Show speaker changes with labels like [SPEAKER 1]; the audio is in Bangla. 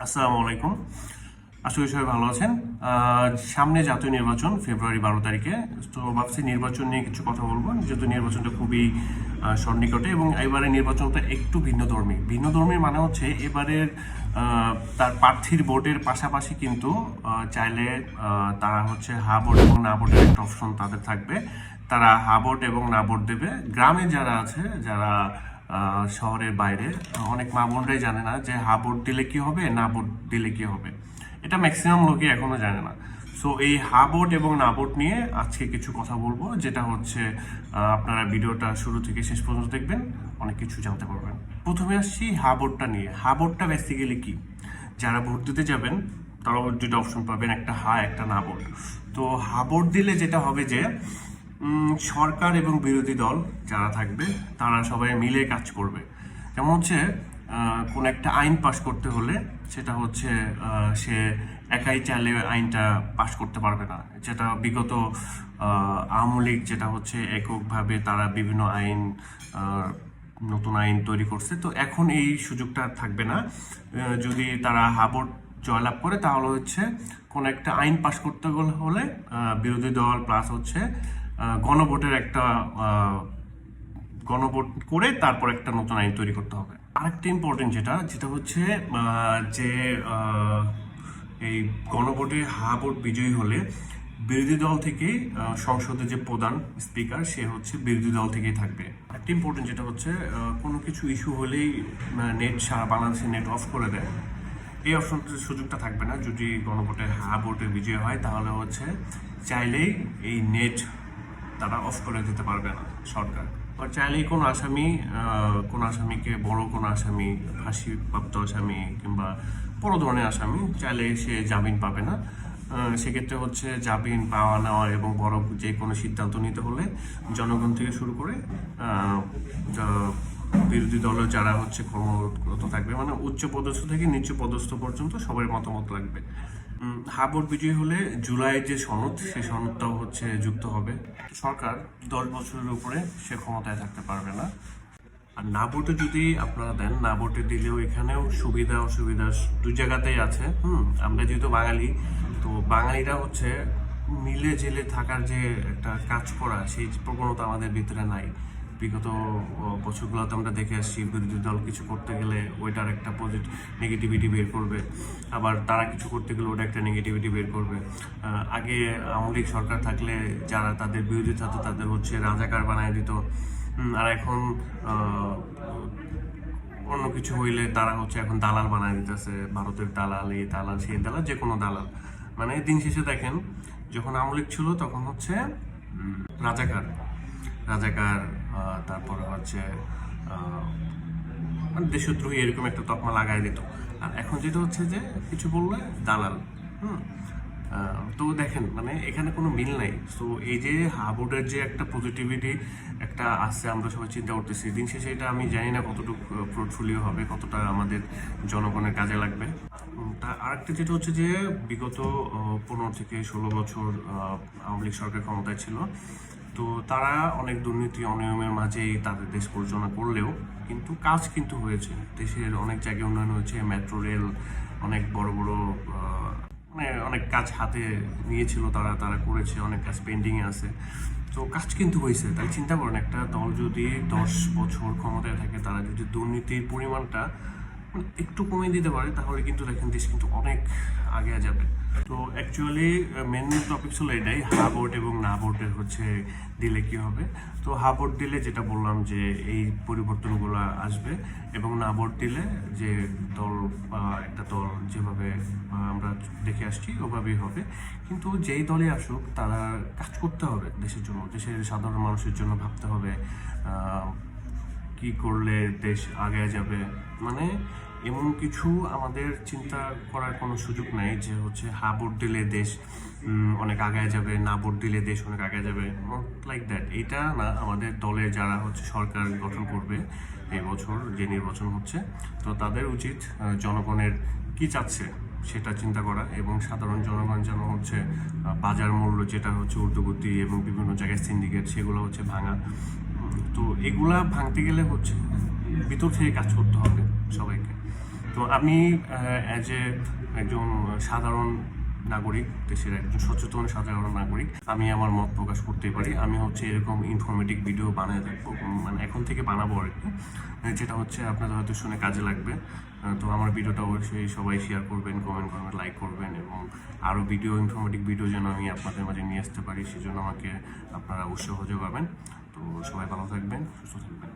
[SPEAKER 1] আসসালামু আলাইকুম। আশা করি সবাই ভালো আছেন। সামনে জাতীয় নির্বাচন ফেব্রুয়ারি 12 তারিখে। তো ভাবছি নির্বাচন নিয়ে কিছু কথা বলবো, যেহেতু নির্বাচনটা খুবই সন্নিকটে এবং এবারে নির্বাচনটা একটু ভিন্নধর্মীর মানে হচ্ছে এবারের তার প্রার্থীর ভোটের পাশাপাশি কিন্তু চাইলে তারা হচ্ছে হা ভোট এবং না ভোটের একটা অপশন তাদের থাকবে। তারা হা ভোট এবং না ভোট দেবে। গ্রামে যারা আছে, যারা শহরের বাইরে, অনেক মা বোনরাই জানে না যে হা ভোট দিলে কি হবে, না ভোট দিলে কি হবে। এটা ম্যাক্সিমাম লোকই এখনো জানে না। সো এই হা ভোট এবং না ভোট নিয়ে আজকে কিছু কথা বলবো, যেটা হচ্ছে আপনারা ভিডিওটা শুরু থেকে শেষ পর্যন্ত দেখবেন, অনেক কিছু জানতে পারবেন। প্রথমে আসছি হা ভোটটা নিয়ে। হা ভোটটা বেসিক্যালি কি? যারা ভোট দিতে যাবেন তারা দুটো অপশন পাবেন, একটা হা, একটা না ভোট। তো হা ভোট দিলে যেটা হবে যে সরকার এবং বিরোধী দল যারা থাকবে তারা সবাই মিলে কাজ করবে। যেমন হচ্ছে কোন একটা আইন পাশ করতে হলে সেটা হচ্ছে সে একাই চাইলে আইনটা পাশ করতে পারবে না, যেটা বিগত আওয়ামী লীগ যেটা হচ্ছে এককভাবে তারা বিভিন্ন আইন নতুন আইন তৈরি করছে। তো এখন এই সুযোগটা থাকবে না। যদি তারা হাবট জয়লাভ করে তাহলে হচ্ছে কোন একটা আইন পাশ করতে হলে বিরোধী দল প্লাস হচ্ছে গণভোটের একটা গণভোট করে তারপর একটা নতুন আইন তৈরি করতে হবে। আরেকটা ইম্পর্টেন্ট যেটা হচ্ছে যে এই গণভোটে হা ভোট বিজয়ী হলে বিরোধী দল থেকে সংসদের যে প্রধান স্পিকার সে হচ্ছে বিরোধী দল থেকেই থাকবে। একটা ইম্পর্টেন্ট যেটা হচ্ছে কোনো কিছু ইস্যু হলেই নেট সারা বাংলাদেশে নেট অফ করে দেয়। এই অপশনটার সুযোগটা থাকবে না। যদি গণভোটে হা ভোটে বিজয় হয় তাহলে হচ্ছে চাইলেই এই নেট তারা অফ করে দিতে পারবে না সরকার। আর চাইলেই কোনো আসামিকে, বড় কোনো আসামি, ফাঁসিপ্রাপ্ত আসামি কিংবা বড় ধরনের আসামি, চাইলে সে জামিন পাবে না। সেক্ষেত্রে হচ্ছে জামিন পাওয়া নেওয়া এবং বড় যে কোনো সিদ্ধান্ত নিতে হলে জনগণ থেকে শুরু করে বিরোধী দলের যারা হচ্ছে কর্মরত থাকবে, মানে উচ্চ পদস্থ থেকে নিচু পদস্থ পর্যন্ত সবার মতামত লাগবে। হা ভোট বিজয়ী হলে জুলাইয়ের যে সনদ, সেই সনদটাও হচ্ছে যুক্ত হবে। সরকার 10 বছরের উপরে সে ক্ষমতায় থাকতে পারবে না। আর না ভোটে যদি আপনারা দেন, না ভোটে দিলেও এখানেও সুবিধা অসুবিধা দুই জায়গাতেই আছে। আমরা যেহেতু বাঙালি, তো বাঙালিরা হচ্ছে মিলে জেলে থাকার যে একটা কাজ করা, সেই প্রবণতা আমাদের ভিতরে নাই। বিগত বছরগুলোতে আমরা দেখে আসছি বিরোধী দল কিছু করতে গেলে ওইটার একটা নেগেটিভিটি বের করবে, আবার তারা কিছু করতে গেলে ওটা একটা নেগেটিভিটি বের করবে। আগে আওয়ামী লীগ সরকার থাকলে যারা তাদের বিরোধী থাকতো তাদের হচ্ছে রাজাকার বানায় দিত। আর এখন অন্য কিছু হইলে তারা হচ্ছে এখন দালাল বানায় দিতেছে। ভারতের দালাল, এই দালাল, সেই দালাল, যে কোনো দালাল। মানে দিন শেষে দেখেন, যখন আওয়ামী লীগ ছিল তখন হচ্ছে রাজাকার রাজাকার তারপরে হচ্ছে মানে দেশদ্রোহী, এরকম একটা তকমা লাগাই দিত। আর এখন যেটা হচ্ছে যে কিছু বললে দালাল। তো দেখেন, মানে এখানে কোনো মিল নাই। তো এই যে হা ভোটের যে একটা পজিটিভিটি একটা আসছে, আমরা সবাই চিন্তা করতেছি, দিন শেষে এটা আমি জানি না কতটুকু ফ্রুটফুলিও হবে, কতটা আমাদের জনগণের কাজে লাগবে। তা আরেকটা যেটা হচ্ছে যে বিগত 15 থেকে 16 বছর আওয়ামী লীগ সরকার ক্ষমতায় ছিল। তো তারা অনেক দুর্নীতি অনিয়মের মাঝেই তাদের দেশ পরিচালনা করলেও কিন্তু কাজ কিন্তু হয়েছে। দেশের অনেক জায়গায় উন্নয়ন হয়েছে, মেট্রো রেল, অনেক বড় বড় মানে অনেক কাজ হাতে নিয়েছিল তারা তারা করেছে, অনেক কাজ পেন্ডিংয়ে আছে। তো কাজ কিন্তু হয়েছে। তাই চিন্তা করেন, একটা দল যদি 10 বছর ক্ষমতায় থাকে, তারা যদি দুর্নীতির পরিমাণটা মানে একটু কমিয়ে দিতে পারে, তাহলে কিন্তু দেখেন দেশ কিন্তু অনেক আগে যাবে। তো অ্যাকচুয়ালি মেন টপিক ছিল এটাই, হা ভোট এবং না ভোটের হচ্ছে দিলে কি হবে। তো হা ভোট দিলে যেটা বললাম যে এই পরিবর্তনগুলো আসবে, এবং না ভোট দিলে যে দল বা একটা দল যেভাবে আমরা দেখে আসছি ওভাবেই হবে। কিন্তু যেই দলে আসুক তারা কাজ করতে হবে দেশের জন্য, দেশের সাধারণ মানুষের জন্য ভাবতে হবে কি করলে দেশ আগে যাবে। মানে এমন কিছু আমাদের চিন্তা করার কোনো সুযোগ নাই যে হচ্ছে হা ভোট দিলে দেশ অনেক আগায় যাবে, না ভোট দিলে দেশ অনেক আগায় যাবে, নট লাইক দ্যাট। এটা না, আমাদের দলে যারা হচ্ছে সরকার গঠন করবে এই বছর যে নির্বাচন হচ্ছে, তো তাদের উচিত জনগণের কি চাচ্ছে সেটা চিন্তা করা, এবং সাধারণ জনগণ যেন হচ্ছে বাজার মূল্য যেটা হচ্ছে ঊর্ধ্বগতি এবং বিভিন্ন জায়গায় সিন্ডিকেট, সেগুলো হচ্ছে ভাঙা। তো এগুলা ভাঙতে গেলে হচ্ছে ভিতর থেকে কাজ করতে হবে সবাইকে। তো আমি অ্যাজ এ একজন সাধারণ নাগরিক, দেশের একজন সচেতন সাধারণ নাগরিক, আমি আমার মত প্রকাশ করতেই পারি। আমি হচ্ছে এরকম ইনফরমেটিভ ভিডিও বানিয়ে থাকবো, মানে এখন থেকে বানাবো আর কি, যেটা হচ্ছে আপনাদের হয়তো শুনে কাজে লাগবে। তো আমার ভিডিওটা অবশ্যই সবাই শেয়ার করবেন, কমেন্ট করবেন, লাইক করবেন, এবং আরও ইনফরমেটিভ ভিডিও যেন আমি আপনাদের মাঝে নিয়ে আসতে পারি, সেজন্য আমাকে আপনারা উৎসাহ যোগাবেন। তো সবাই ভালো থাকবেন, সুস্থ থাকবেন।